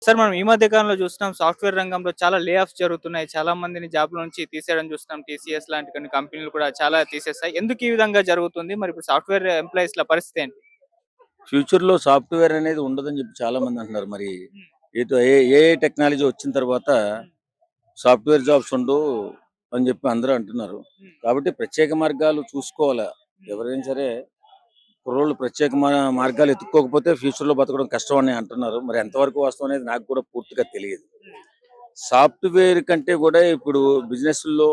Sir మనం ఈ మధ్య కాలంలో చూస్తున్నాం సాఫ్ట్‌వేర్ రంగంలో చాలా లే ఆఫ్స్ జరుగుతున్నాయి. చాలా మందిని జాబ్‌లో నుంచి తీసేయడం చూస్తున్నాం. టీసీఎస్ లాంటి కొన్ని కంపెనీలు కూడా చాలా తీసేస్తాయి. ఎందుకు ఈ విధంగా జరుగుతుంది? మరి ఇప్పుడు సాఫ్ట్‌వేర్ ఎంప్లాయీస్‌ల పరిస్థితి ఏంటి? ఫ్యూచర్‌లో సాఫ్ట్‌వేర్ అనేది ఉండదని చెప్పి చాలామంది అంటున్నారు. మరి హ్మ్. ఏదో ఏఐ టెక్నాలజీ వచ్చిన తర్వాత హ్మ్. సాఫ్ట్‌వేర్ జాబ్స్ ఉండవు అని చెప్పి అందరూ అంటున్నారు. హ్మ్. కాబట్టి ప్రత్యేక మార్గాలు చూసుకోవాలా. హ్మ్. ఎవరైనా సరే కుర్రోళ్ళు ప్రత్యేక మార్గాలు ఎతుక్కోకపోతే ఫ్యూచర్‌లో బతకడం కష్టం అని అంటున్నారు. మరి ఎంతవరకు వాస్తవం అనేది నాకు కూడా పూర్తిగా తెలియదు. హ్మ్. సాఫ్ట్‌వేర్ కంటే కూడా ఇప్పుడు బిజినెస్‌ల్లో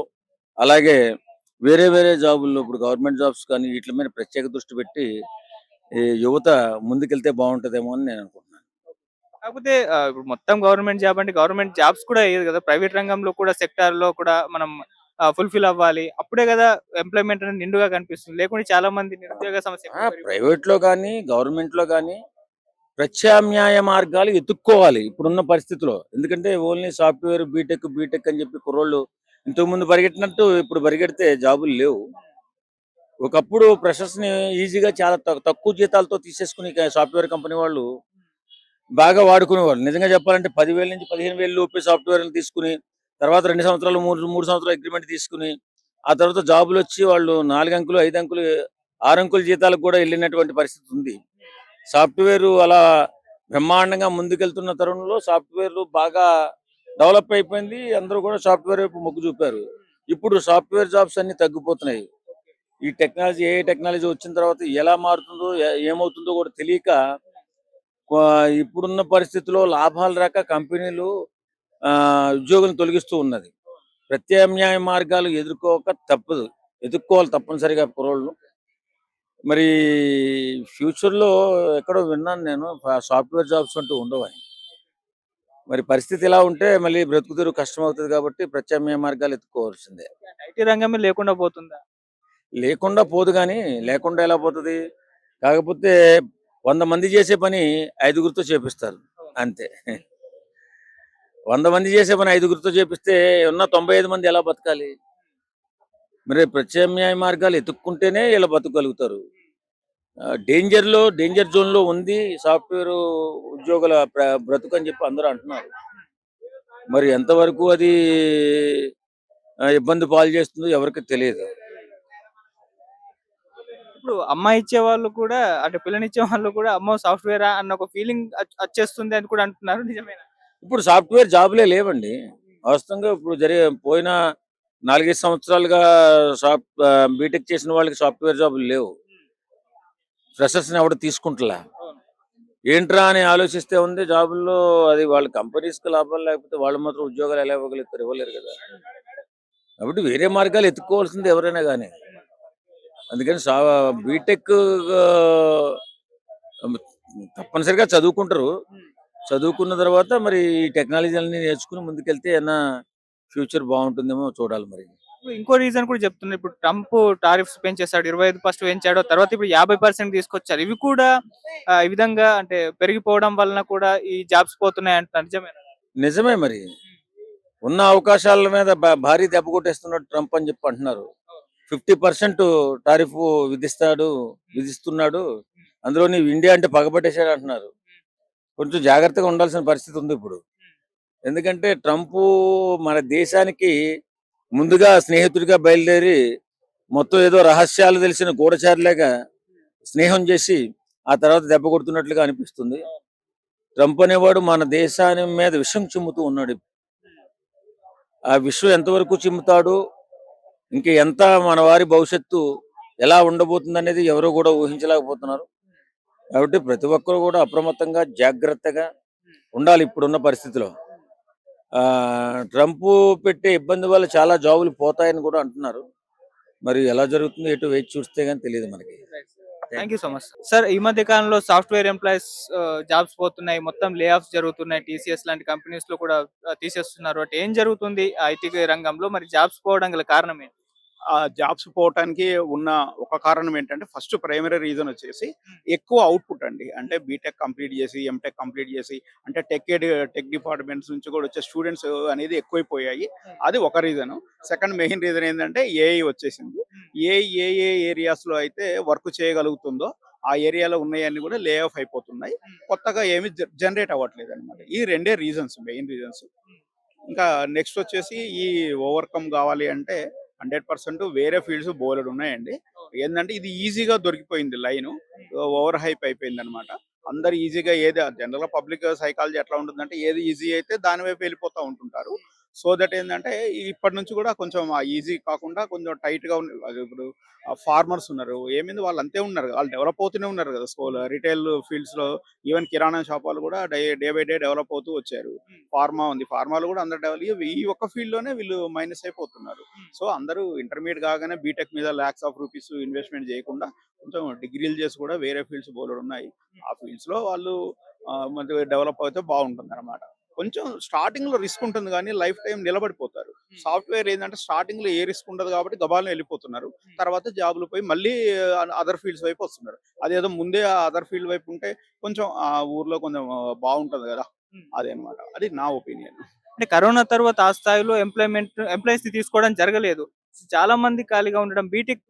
అలాగే వేరే వేరే జాబుల్లో ఇప్పుడు గవర్నమెంట్ జాబ్స్ కానీ వీట్లి మీద ప్రత్యేక దృష్టి పెట్టి ఈ యువత ముందుకెళ్తే బావుంటదేమో అని నేను అనుకుంటున్నాను. కాకపోతే ఇప్పుడు మొత్తం గవర్నమెంట్ జాబ్ అంటే గవర్నమెంట్ జాబ్స్ కూడా ఎయ్యదు కదా! ప్రైవేట్ రంగంలో కూడా సెక్టార్‌లో కూడా మనం ఫుల్‌ఫిల్ అవ్వాలి. అప్పుడే కదా ఎంప్లాయ్‌మెంట్ అనేది నిండుగా కనిపిస్తుంది. లేకుంటే చాలా మంది నిరుద్యోగ సమస్య ఎక్కువ పెరిగిపోతుంది. ప్రైవేట్‌లో గాని, గవర్నమెంట్‌లో గాని ప్రత్యామ్నాయ మార్గాలు ఎతుక్కోవాలి ఇప్పుడున్న పరిస్థితిలో. ఎందుకంటే ఓన్లీ సాఫ్ట్‌వేర్, బీటెక్ అని చెప్పి కుర్రోళ్ళు ఇంతకుముందు పరిగెట్టినట్టు ఇప్పుడు పరిగెడితే జాబులు లేవు. ఒకప్పుడు ఫ్రెషర్స్‌ని ఈజీగా చాలా తక్కువ జీతాలతో తీసేసుకుని సాఫ్ట్‌వేర్ కంపెనీ వాళ్ళు బాగా వాడుకునేవాళ్ళు. నిజంగా చెప్పాలంటే 10,000-15,000 లోపే సాఫ్ట్‌వేర్‌లు తీసుకొని, తర్వాత 2 సంవత్సరాలు, 3 సంవత్సరాలు అగ్రీమెంట్ తీసుకొని, ఆ తర్వాత జాబులొచ్చి వాళ్ళు 4 అంకెలు, 5 అంకెలు, 6 అంకెల జీతాలకు కూడా ఎళ్ళినటువంటి పరిస్థితి ఉంది. సాఫ్ట్‌వేరు అలా బ్రహ్మాండంగా ముందుకెళ్తున్న తరుణంలో సాఫ్ట్‌వేర్‌లు బాగా డెవలప్ అయిపోయింది. అందరూ కూడా సాఫ్ట్‌వేర్ వైపు మొగ్గు చూపారు. ఇప్పుడు సాఫ్ట్‌వేర్ జాబ్స్ అన్నీ తగ్గిపోతున్నాయి. ఈ టెక్నాలజీ ఏఐ టెక్నాలజీ వచ్చిన తర్వాత ఎలా మారుతుందో, ఏమవుతుందో కూడా తెలియక ఇప్పుడున్న పరిస్థితిలో లాభాలు రాక కంపెనీలు ఉద్యోగులను తొలగిస్తూ ఉన్నది. ప్రత్యామ్నాయ మార్గాలు ఎదుర్కోక తప్పదు. ఎదుక్కోవాలి తప్పనిసరిగా కుర్రోళ్ళు. మరి ఫ్యూచర్‌లో ఎక్కడో విన్నాను నేను సాఫ్ట్‌వేర్ జాబ్స్ అంటూ ఉండవని. మరి పరిస్థితి ఇలా ఉంటే మళ్ళీ బ్రతుకుతెరువు కష్టమవుతది కాబట్టి ప్రత్యామ్నాయ మార్గాలు ఎతుక్కోవాల్సిందే. ఐటీ రంగమే లేకుండా పోతుందా? లేకుండా పోదు గానీ, లేకుండా ఎలా పోతది? కాకపోతే 100 మంది చేసే పని ఐదుగురితో చేపిస్తారు. అవును. అంతే. హ్మ్. 100 మంది చేసే పని ఐదుగురితో చేపిస్తే ఉన్న 95 మంది ఎలా బతకాలి? మరి ప్రత్యామ్నాయ మార్గాలు ఎతుక్కుంటేనే ఇలా బతకగలుగుతారు. డేంజర్ జోన్‌లో ఉంది సాఫ్ట్‌వేరు ఉద్యోగుల బ్రతుకని చెప్పి అందరూ అంటున్నారు. మరి ఎంతవరకు అది ఇబ్బంది పాలు చేస్తుందో ఎవరికీ తెలీదు. ఇప్పుడు అమ్మాయి ఇచ్చేవాళ్ళు కూడా అంటే పిల్లనిచ్చే వాళ్ళు కూడా అమ్మో! సాఫ్ట్‌వేరా అన్న ఒక ఫీలింగ్ అచ్చేస్తుంది అని కూడా అంటున్నారు. నిజమేనా? ఇప్పుడు సాఫ్ట్‌వేర్ జాబులే లేవండి. వాస్తవంగా ఇప్పుడు పోయిన 4, 5 సంవత్సరాలుగా బీటెక్ చేసిన వాళ్ళకి సాఫ్ట్‌వేర్ జాబులు లేవు. హ్మ్. ఫ్రెషర్స్‌ని ఎవడు తీసుకుంటలా. అవును. ఏంట్రా అని ఆలోచిస్తే ఉంది జాబుల్లో అది వాళ్ళ కంపెనీస్‌కి లాభాలు లేకపోతే వాళ్ళు మాత్రం ఉద్యోగాలు ఎలా ఇవ్వగలుగుతారు? ఇవ్వలేరు కదా! కాబట్టి వేరే మార్గాలు ఎతుక్కోవాల్సింది ఎవరైనా గాని. అందుకని బీటెక్ ఆహ్, తప్పనిసరిగా చదువుకుంటారు. హ్మ్. చదువుకున్న తర్వాత మరి ఈ టెక్నాలజీలన్నీ నేర్చుకొని ముందుకెళ్తే ఏమన్నా ఫ్యూచర్ బావుంటుందేమో చూడాలి మరి. ఇప్పుడు ఇంకో రీజన్ కూడా చెప్తున్నారు. ఇప్పుడు ట్రంప్ టారిఫ్స్ పెంచేసాడు. 25 ఫస్ట్ పెంచాడు. తర్వాత ఇప్పుడు 50% తీసుకొచ్చారు. ఇవి కూడా ఈ విధంగా అంటే పెరిగిపోవడం వలన కూడా ఈ జాబ్స్ పోతున్నాయి అంటున్నారు. నిజమేనా? నిజమే మరి. హ్మ్. ఉన్న అవకాశాల మీద భారీ దెబ్బ కొట్టేస్తున్నాడు ట్రంప్ అని చెప్పి అంటున్నారు. అవును. 50% టారిఫ్ హ్మ్. విధిస్తున్నాడు. హ్మ్. అందులోని ఇండియా అంటే పగబట్టేసాడు అంటున్నారు. హ్మ్. కొంచెం జాగ్రత్తగా ఉండాల్సిన పరిస్థితి ఉంది ఇప్పుడు. హ్మ్. ఎందుకంటే ట్రంపు మన దేశానికి ముందుగా స్నేహితుడిగా బయలుదేరి మొత్తం ఏదో రహస్యాలు తెలిసిన గూఢచారిలాగా స్నేహం చేసి ఆ తర్వాత దెబ్బ కొడుతున్నట్లుగా అనిపిస్తుంది. అవును. ట్రంప్ అనేవాడు మన దేశాన్ని మీద విషం చిమ్ముతూ ఉన్నాడు. హ్మ్. ఆ విషం ఎంతవరకు చిమ్ముతాడు, ఇంక ఎంత మన వారి భవిష్యత్తు ఎలా ఉండబోతుందనేది ఎవరు కూడా ఊహించలేకపోతున్నారు. హ్మ్. కాబట్టి ప్రతి ఒక్కరు కూడా అప్రమత్తంగా, జాగ్రత్తగా హ్మ్. ఉండాలి ఇప్పుడున్న పరిస్థితిలో. హ్మ్. ట్రంపు పెట్టే ఇబ్బంది వల్ల చాలా జాబులు పోతాయని కూడా అంటున్నారు. మరి ఎలా జరుగుతుందో ఎటు వేచి చూస్తే గాని తెలీదు మనకి. Right. Thank thank you so much. Sir ఈ మధ్య కాలంలో సాఫ్ట్‌వేర్ ఎంప్లాయీస్ జాబ్స్ పోతున్నాయి. మొత్తం లే ఆఫ్స్ జరుగుతున్నాయి. టీసీఎస్ లాంటి కంపెనీస్‌లో కూడా తీసేస్తున్నారు. అంటే ఏం జరుగుతుంది ఐటీ రంగంలో? మరి జాబ్స్ పోవడం గల కారణం ఏంటి? ఆ జాబ్స్ పోవటానికి ఉన్న ఒక కారణం ఏంటంటే ఫస్ట్ ప్రైమరీ రీజన్ వచ్చేసి హ్మ్. ఎక్కువ అవుట్‌పుట్ అండి. అంటే బీటెక్ కంప్లీట్ చేసి, ఎంటెక్ కంప్లీట్ చేసి అంటే టెక్ డిపార్ట్మెంట్స్ నుంచి కూడా వచ్చే స్టూడెంట్స్ అనేది ఎక్కువైపోయాయి. హ్మ్. అది ఒక రీజను. సెకండ్ మెయిన్ రీజన్ ఏందంటే ఏఐ వచ్చేసింది. హ్మ్. ఏ ఏరియాస్‌లో అయితే వర్క్ చేయగలుగుతుందో ఆ ఏరియాలో ఉన్నాయన్నీ కూడా లే ఆఫ్ అయిపోతున్నాయి. కొత్తగా ఏమి జనరేట్ అవ్వట్లేదు అనమాట. ఈ రెండే రీజన్స్, మెయిన్ రీజన్స్. ఇంకా నెక్స్ట్ వచ్చేసి ఈ ఓవర్‌కమ్ గావాలి అంటే 100% వేరే ఫీల్డ్స్ బోలెడున్నాయండి. ఏందంటే ఇది ఈజీగా దొరికిపోయింది లైను. ఓవర్ హైప్ అయిపోయిందనమాట. అందరూ ఈజీగా ఏది జనరల్‌గా పబ్లిక్ సైకాలజీ ఎట్లా ఉంటుందంటే ఏది ఈజీ అయితే దాని వైపు వెళ్ళిపోతా ఉంటుంటారు. సో దట్ ఏందంటే ఇప్పటి నుంచి కూడా కొంచెం ఆ ఈజీ కాకుండా కొంచెం టైట్‌గా అది ఇప్పుడు ఫార్మర్స్ ఉన్నారు. ఏమైంది వాళ్ళు అంతే ఉన్నారు. వాళ్ళు డెవలప్ అవుతూనే ఉన్నారు కదా! రిటైల్ ఫీల్డ్స్‌లో ఈవెన్ కిరాణా షాపాలు కూడా డే బై డే డెవలప్ అవుతూ వచ్చారు. ఫార్మా ఉంది. ఫార్మాలో కూడా అందరూ ఈ ఒక్క ఫీల్డ్‌లోనే వీళ్ళు మైనస్ అయిపోతున్నారు. సో, అందరూ ఇంటర్మీడియేట్ కాగానే బీటెక్ మీద లాక్స్ ఆఫ్ రూపీస్ ఇన్వెస్ట్‌మెంట్ చేయకుండా కొంచెం డిగ్రీలు చేసి కూడా వేరే ఫీల్డ్స్ బోలెడున్నాయి. ఆ ఫీల్డ్స్‌లో వాళ్ళు మంచిగా డెవలప్ అయితే బాగుంటుందన్నమాట. కొంచెం స్టార్టింగ్‌లో రిస్క్ ఉంటుంది గానీ లైఫ్ టైమ్ నిలబడిపోతారు. సాఫ్ట్‌వేర్ ఏందంటే స్టార్టింగ్‌లో ఏ రిస్క్ ఉండదు కాబట్టి గబాల్న వెళ్ళిపోతున్నారు. తర్వాత జాబ్‌లు పోయి మళ్ళీ అదర్ ఫీల్డ్స్ వైపు వస్తున్నారు. అదేదో ముందే ఆ అదర్ ఫీల్డ్ వైపు ఉంటే కొంచెం ఆ ఊర్లో కొంచెం బాగుంటది గదా! అదనమాట. అది నా ఒపీనియన్. అంటే కరోనా తర్వాత ఆ స్థాయిలో ఎంప్లాయీస్‌ని తీసుకోవడం జరగలేదు. చాలా మంది ఖాళీగా ఉండడం, బీటెక్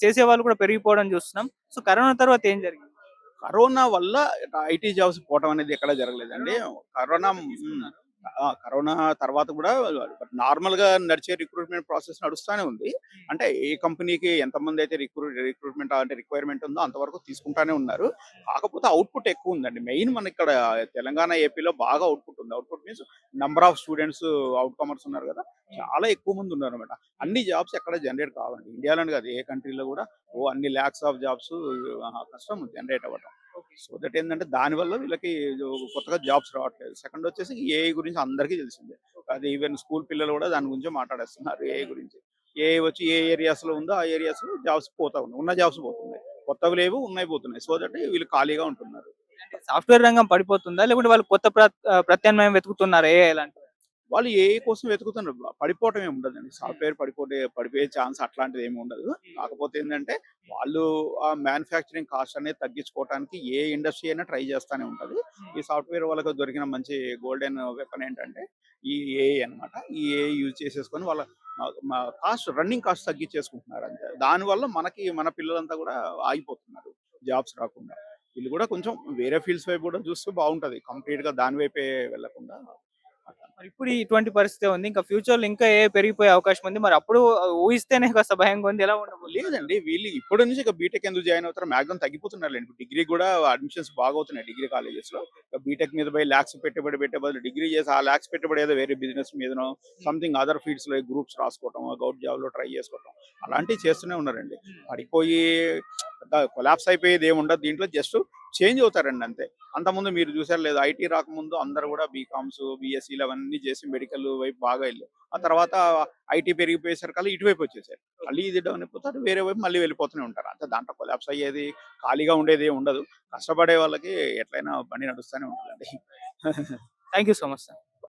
చేసేవాళ్ళు కూడా పెరిగిపోవడం చూస్తున్నాం. సో, కరోనా తర్వాత ఏం జరిగింది? కరోనా వల్ల ఐటీ జాబ్స్ పోవటం అనేది ఎక్కడ జరగలేదండి. కరోనా కరోనా తర్వాత కూడా నార్మల్‌గా నడిచే రిక్రూట్‌మెంట్ ప్రాసెస్ నడుస్తానే ఉంది. అంటే ఏ కంపెనీకి ఎంతమంది అయితే రిక్రూట్‌మెంట్ అంటే రిక్వైర్‌మెంట్ ఉందో అంతవరకు తీసుకుంటానే ఉన్నారు. కాకపోతే అవుట్‌పుట్ ఎక్కువుందండి. మెయిన్ మనకిక్కడ తెలంగాణ, ఏపీలో బాగా అవుట్‌పుట్ ఉంది. Output means number of students out comers ఉన్నారు గదా! చాలా ఎక్కువ మంది ఉన్నారన్నమాట. అన్ని జాబ్స్ ఎక్కడ జనరేట్ కావండి. ఇండియాలోనే కాదు ఏ కంట్రీలో కూడా అన్ని లాక్స్ ఆఫ్ జాబ్స్ కష్టం జనరేట్ అవ్వడం. సో దట్ ఏంటంటే దానివల్ల వీళ్ళకి కొత్తగా జాబ్స్ రావట్లేదు. సెకండ్ వచ్చేసి ఏఐ గురించి అందరికీ తెలిసిందే. అది ఈవెన్ స్కూల్ పిల్లలు కూడా దాని గురించే మాట్లాడేస్తున్నారు ఏఐ గురించి. ఏఐ వచ్చి ఏ ఏరియాస్‌లో ఉందో ఆ ఏరియాస్‌లో జాబ్స్ పోతా ఉన్నాయి. ఉన్న జాబ్స్ పోతున్నాయి. కొత్తవి లేవు, ఉన్నాయి పోతున్నాయి. సో దట్ వీళ్ళు ఖాళీగా ఉంటున్నారు. అంటే సాఫ్ట్‌వేర్ రంగం పడిపోతుందా? లేకుంటే వాళ్ళు కొత్త ప్రత్యామ్నాయం వెతుకుతున్నారా ఏఐ లాంటివి? వాళ్ళు ఏఐ కోసం వెతుకుతున్నారు. పడిపోవటం ఏమి ఉండదండి. సాఫ్ట్‌వేర్ పడిపోయే ఛాన్స్ అట్లాంటిది ఏమి ఉండదు. కాకపోతే ఏందంటే వాళ్ళు ఆ మ్యానుఫ్యాక్చరింగ్ కాస్ట్ అనేది తగ్గించుకోవటానికి ఏ ఇండస్ట్రీ అయినా ట్రై చేస్తానే ఉంటది. ఈ సాఫ్ట్‌వేర్ వాళ్ళకి దొరికిన మంచి గోల్డెన్ వెపన్ ఏంటంటే ఈ ఏఐ అన్నమాట. ఈ ఏఐ యూజ్ చేసేసుకొని వాళ్ళ రన్నింగ్ కాస్ట్ తగ్గించేసుకుంటున్నారు అంతే. దానివల్ల మన పిల్లలంతా కూడా ఆగిపోతున్నారు జాబ్స్ రాకుండా. వీళ్ళు కూడా కొంచెం వేరే ఫీల్డ్స్ వైపు కూడా చూస్తే బాగుంటది. కంప్లీట్‌గా దాని వైపే వెళ్ళకుండా అట్లా. మరి ఇప్పుడు ఇటువంటి పరిస్థితే ఉంది. ఇంకా ఫ్యూచర్‌లో ఇంకా ఏఐ పెరిగిపోయే అవకాశం ఉంది. మరి అప్పుడు ఊహిస్తేనే కాస్త భయంగా ఉంది. ఎలా ఉండబోతుంది? లేదండి. వీళ్ళు ఇప్పటి నుంచి ఇక బీటెక్ ఎందుకు జాయిన్ అవుతారో మాక్సిమం తగ్గిపోతున్నారులెండి. ఇప్పుడు డిగ్రీ గూడా అడ్మిషన్స్ బాగా అవుతున్నాయి డిగ్రీ కాలేజెస్‌లో. బీటెక్ మీద పోయి లాక్స్ పెట్టుబడి పెట్టే బదులు డిగ్రీ చేసి ఆ లాక్స్ పెట్టుబడి ఏదో వేరే బిజినెస్ మీదనో సంథింగ్ అదర్ ఫీల్డ్స్‌లో గ్రూప్స్ రాసుకోవటం, గౌట్ జాబ్‌లో ట్రై చేసుకోవటం అలాంటివి చేస్తూనే ఉన్నారండి. పడిపోయి కొలాప్స్ అయిపోయేది ఏముండదు. దీంట్లో జస్ట్ చేంజ్ అవుతారండి అంతే. అంతకుముందు మీరు చూసారో లేదో ఐటీ రాకముందు అందరూ గూడా బీకామ్స్, బీఎస్సీలు అవన్నీ చేసి మెడికల్ వైపు బాగా ఎళ్ళారు. ఆ తర్వాత ఐటీ పెరిగిపోయేసరికల్లా ఇటువైపు వచ్చేసారు. మళ్ళీ ఇది డౌన్ అయిపోతారు. వేరే వైపు మళ్ళీ వెళ్ళిపోతూనే ఉంటారు. అంతే దాంట్లో కొలాప్స్ అయ్యేది, ఖాళీగా ఉండేది ఏమి ఉండదు. కష్టపడే వాళ్ళకి ఎట్లైనా బండి నడుస్తూనే ఉంటదండి. Thank you so much sir.